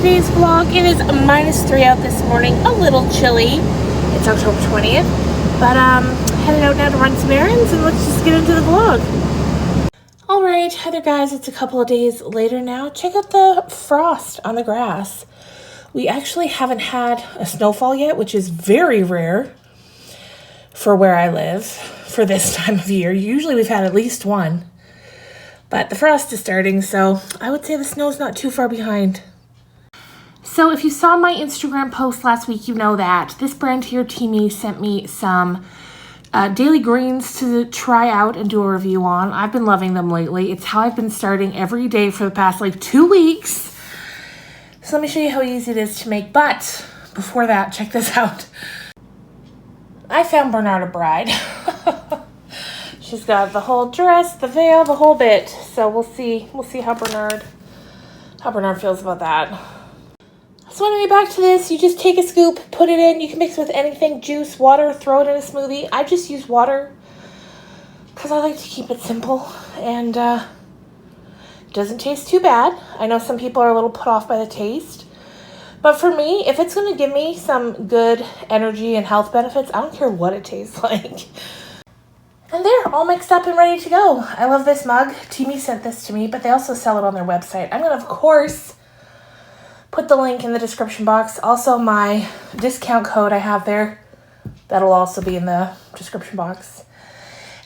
today's vlog. It is -3 out this morning, a little chilly. It's October 20th, but headed out now to run some errands, and let's just get into the vlog. Alright, Heather guys, it's a couple of days later now. Check out the frost on the grass. We actually haven't had a snowfall yet, which is very rare for where I live for this time of year. Usually we've had at least one. But the frost is starting, so I would say the snow's not too far behind. So if you saw my Instagram post last week, you know that this brand here, Teamy, sent me some daily greens to try out and do a review on. I've been loving them lately. It's how I've been starting every day for the past like 2 weeks. So let me show you how easy it is to make. But before that, check this out. I found Bernard a bride. She's got the whole dress, the veil, the whole bit. So we'll see how Bernard feels about that. So anyway, back to this. You just take a scoop, put it in. You can mix with anything, juice, water, throw it in a smoothie. I just use water because I like to keep it simple, and it doesn't taste too bad. I know some people are a little put off by the taste, but for me, if it's going to give me some good energy and health benefits, I don't care what it tastes like. And they're all mixed up and ready to go. I love this mug. Teamy sent this to me, but they also sell it on their website. I'm going to, of course, put the link in the description box. Also, my discount code I have there, that'll also be in the description box.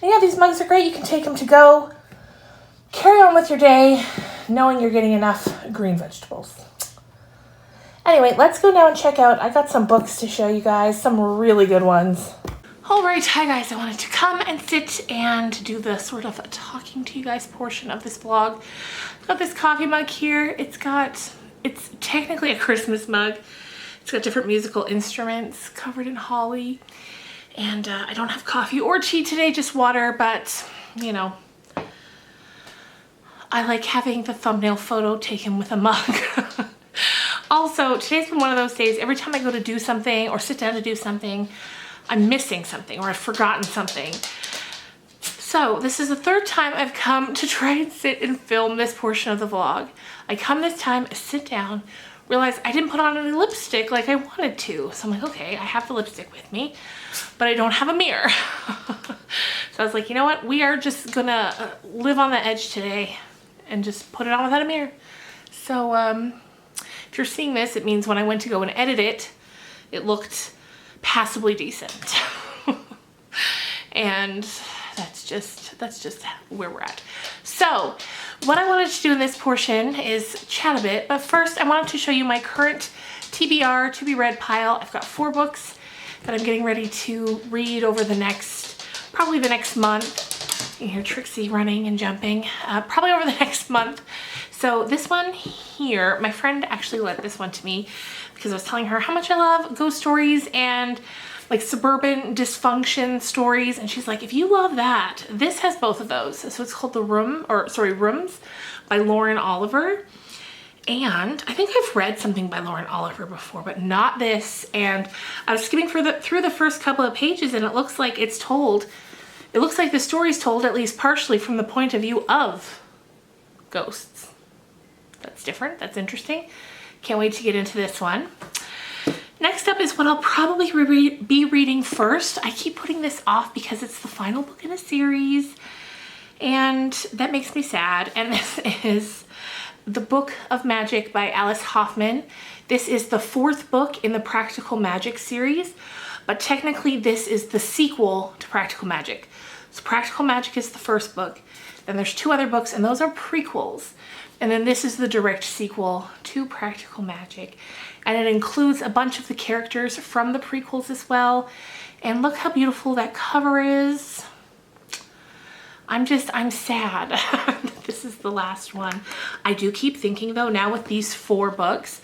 And yeah, these mugs are great. You can take them to go. Carry on with your day, knowing you're getting enough green vegetables. Anyway, let's go now and check out. I got some books to show you guys, some really good ones. Alright, hi guys, I wanted to come and sit and do the sort of talking to you guys portion of this vlog. I've got this coffee mug here. It's technically a Christmas mug. It's got different musical instruments covered in holly. And I don't have coffee or tea today, just water, but you know, I like having the thumbnail photo taken with a mug. Also, today's been one of those days, every time I go to do something or sit down to do something, I'm missing something or I've forgotten something. So this is the third time I've come to try and sit and film this portion of the vlog. I come this time, I sit down, realize I didn't put on any lipstick like I wanted to. So I'm like, okay, I have the lipstick with me, but I don't have a mirror. So I was like, you know what? We are just gonna live on the edge today and just put it on without a mirror. So if you're seeing this, it means when I went to go and edit it, it looked passably decent. And that's just where we're at. So what I wanted to do in this portion is chat a bit, but first I wanted to show you my current TBR, to be read pile. I've got 4 books that I'm getting ready to read over probably the next month. You hear Trixie running and jumping, probably over the next month. So this one here, my friend actually lent this one to me because I was telling her how much I love ghost stories and like suburban dysfunction stories, and she's like, if you love that, this has both of those. So it's called Rooms by Lauren Oliver. And I think I've read something by Lauren Oliver before, but not this. And I was skimming through the first couple of pages, and it looks like the story's told at least partially from the point of view of ghosts. That's different, that's interesting. Can't wait to get into this one. Next up is what I'll probably be reading first. I keep putting this off because it's the final book in a series, and that makes me sad. And this is The Book of Magic by Alice Hoffman. This is the 4th book in the Practical Magic series, but technically this is the sequel to Practical Magic. So Practical Magic is the 1st book, then there's 2 other books, and those are prequels. And then this is the direct sequel to Practical Magic. And it includes a bunch of the characters from the prequels as well. And look how beautiful that cover is. I'm sad that this is the last one. I do keep thinking though, now with these 4 books,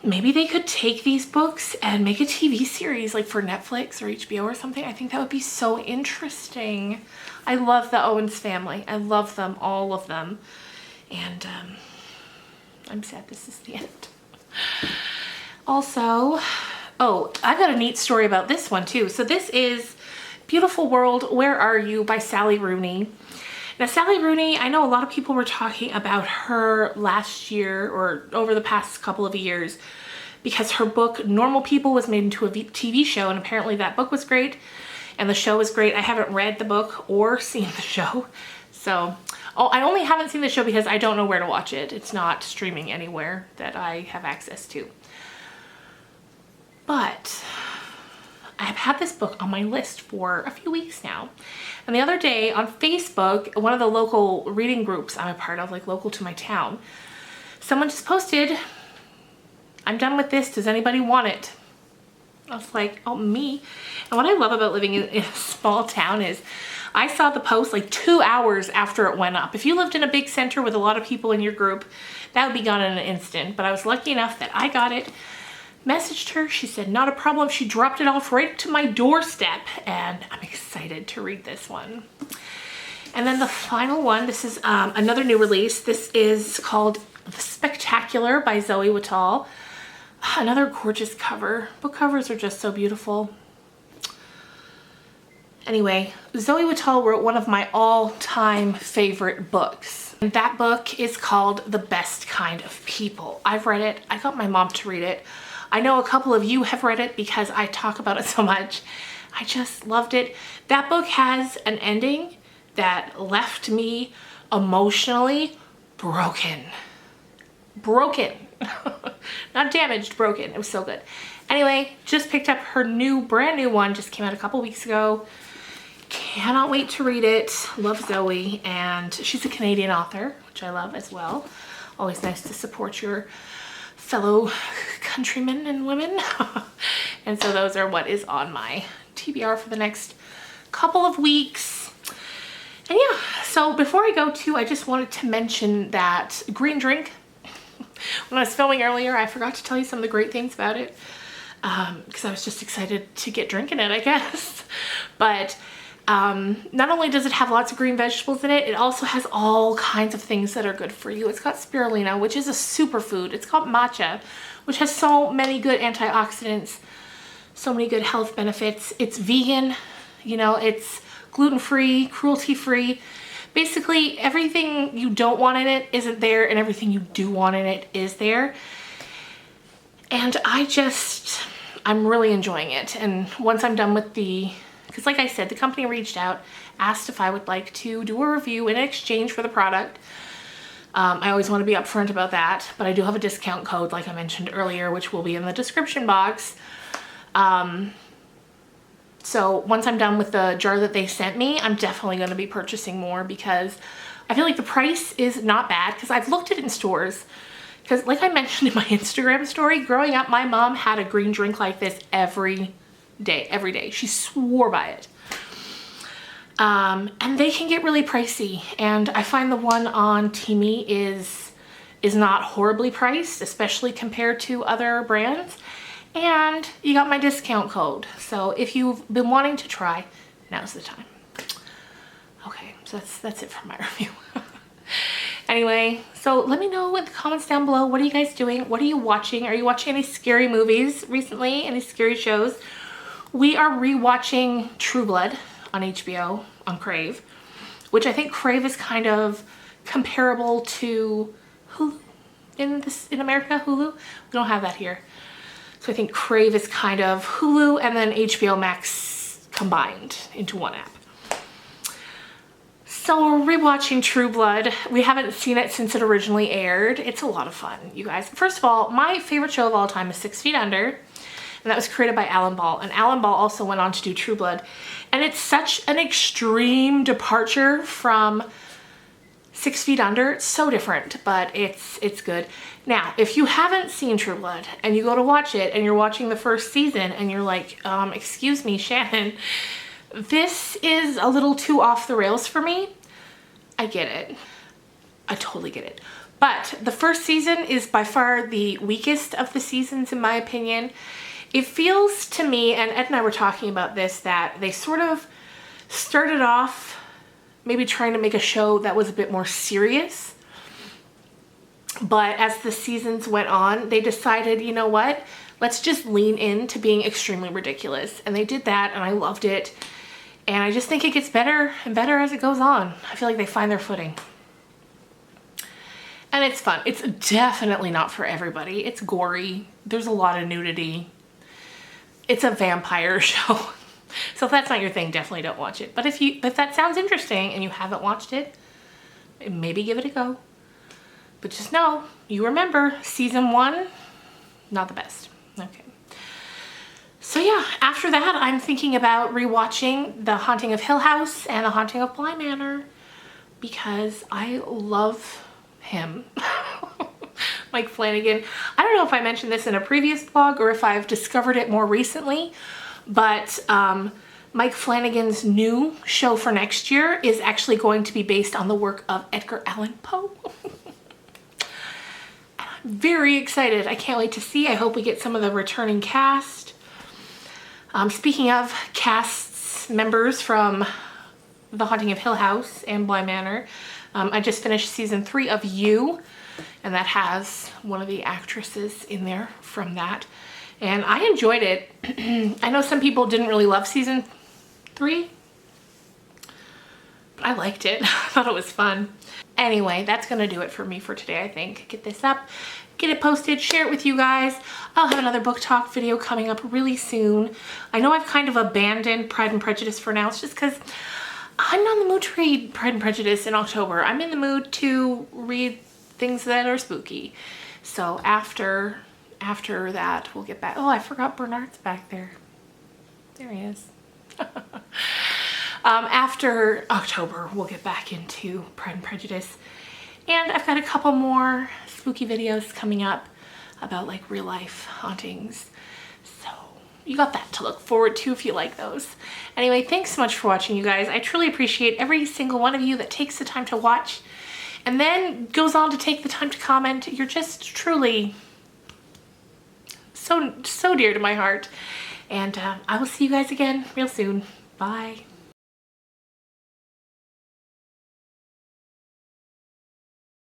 maybe they could take these books and make a TV series like for Netflix or HBO or something. I think that would be so interesting. I love the Owens family. I love them, all of them. And I'm sad this is the end. Also, oh, I've got a neat story about this one too. So this is Beautiful World, Where Are You by Sally Rooney. Now, Sally Rooney, I know a lot of people were talking about her last year or over the past couple of years because her book, Normal People, was made into a TV show, and apparently that book was great and the show was great. I haven't read the book or seen the show. So, I only haven't seen the show because I don't know where to watch it. It's not streaming anywhere that I have access to. But I have had this book on my list for a few weeks now. And the other day on Facebook, one of the local reading groups I'm a part of, like local to my town, someone just posted, "I'm done with this. Does anybody want it?" I was like, oh, me. And what I love about living in a small town is I saw the post like 2 hours after it went up. If you lived in a big center with a lot of people in your group, that would be gone in an instant. But I was lucky enough that I got it, messaged her. She said, not a problem. She dropped it off right to my doorstep. And I'm excited to read this one. And then the final one, this is another new release. This is called The Spectacular by Zoe Whitall. Another gorgeous cover. Book covers are just so beautiful. Anyway, Zoe Whitall wrote one of my all-time favorite books. And that book is called The Best Kind of People. I've read it. I got my mom to read it. I know a couple of you have read it because I talk about it so much. I just loved it. That book has an ending that left me emotionally broken. Broken. Not damaged, broken. It was so good. Anyway, just picked up her brand new one. Just came out a couple weeks ago. Cannot wait to read it. Love Zoe, and she's a Canadian author, which I love as well. Always nice to support your fellow countrymen and women. And so those are what is on my TBR for the next couple of weeks. And yeah, so before I go to, I just wanted to mention that green drink. When I was filming earlier, I forgot to tell you some of the great things about it because I was just excited to get drinking it, I guess. But not only does it have lots of green vegetables in it, it also has all kinds of things that are good for you. It's got spirulina, which is a superfood. It's got matcha, which has so many good antioxidants, so many good health benefits. It's vegan, you know, it's gluten-free, cruelty-free. Basically, everything you don't want in it isn't there, and everything you do want in it is there. And I'm really enjoying it. And once I'm done with because like I said, the company reached out, asked if I would like to do a review in exchange for the product. I always want to be upfront about that, but I do have a discount code, like I mentioned earlier, which will be in the description box. So once I'm done with the jar that they sent me, I'm definitely going to be purchasing more because I feel like the price is not bad because I've looked at it in stores. Because like I mentioned in my Instagram story, growing up, my mom had a green drink like this every day. She swore by it. And they can get really pricey. And I find the one on Temu is not horribly priced, especially compared to other brands. And you got my discount code. So if you've been wanting to try, now's the time. Okay, so that's it for my review. Anyway, so let me know in the comments down below, what are you guys doing? What are you watching? Are you watching any scary movies recently? Any scary shows? We are rewatching True Blood on HBO, on Crave, which I think Crave is kind of comparable to Hulu in America, Hulu. We don't have that here. So I think Crave is kind of Hulu and then HBO Max combined into one app. So we're rewatching True Blood. We haven't seen it since it originally aired. It's a lot of fun, you guys. First of all, my favorite show of all time is 6 Feet Under, and that was created by Alan Ball. And Alan Ball also went on to do True Blood. And it's such an extreme departure from 6 Feet Under. It's so different, but it's good. Now, if you haven't seen True Blood and you go to watch it and you're watching the first season and you're like, excuse me, Shannon, this is a little too off the rails for me. I get it. I totally get it. But the first season is by far the weakest of the seasons, in my opinion. It feels to me, and Ed and I were talking about this, that they sort of started off maybe trying to make a show that was a bit more serious. But as the seasons went on, they decided, you know what? Let's just lean into being extremely ridiculous. And they did that, and I loved it. And I just think it gets better and better as it goes on. I feel like they find their footing. And it's fun. It's definitely not for everybody. It's gory. There's a lot of nudity. It's a vampire show. So if that's not your thing, definitely don't watch it. But if that sounds interesting and you haven't watched it, maybe give it a go. But just know, you remember, season 1, not the best. Okay. So yeah, after that, I'm thinking about rewatching The Haunting of Hill House and The Haunting of Bly Manor because I love him. Mike Flanagan. I don't know if I mentioned this in a previous vlog or if I've discovered it more recently, but Mike Flanagan's new show for next year is actually going to be based on the work of Edgar Allan Poe. I'm very excited. I can't wait to see. I hope we get some of the returning cast. Speaking of cast members from The Haunting of Hill House and Bly Manor, I just finished season 3 of You, and that has one of the actresses in there from that. And I enjoyed it. I know some people didn't really love season 3, but I liked it. I thought it was fun. Anyway, that's gonna do it for me for today, I think. Get this up, get it posted, share it with you guys. I'll have another book talk video coming up really soon. I know I've kind of abandoned Pride and Prejudice for now. It's just because I'm not in the mood to read Pride and Prejudice in October. I'm in the mood to read things that are spooky. So after that, we'll get back. Oh, I forgot Bernard's back there. There he is. After October, we'll get back into Pride and Prejudice. And I've got a couple more spooky videos coming up about like real life hauntings. So you got that to look forward to if you like those. Anyway, thanks so much for watching, you guys. I truly appreciate every single one of you that takes the time to watch and then goes on to take the time to comment. You're just truly so dear to my heart. And I will see you guys again real soon. Bye.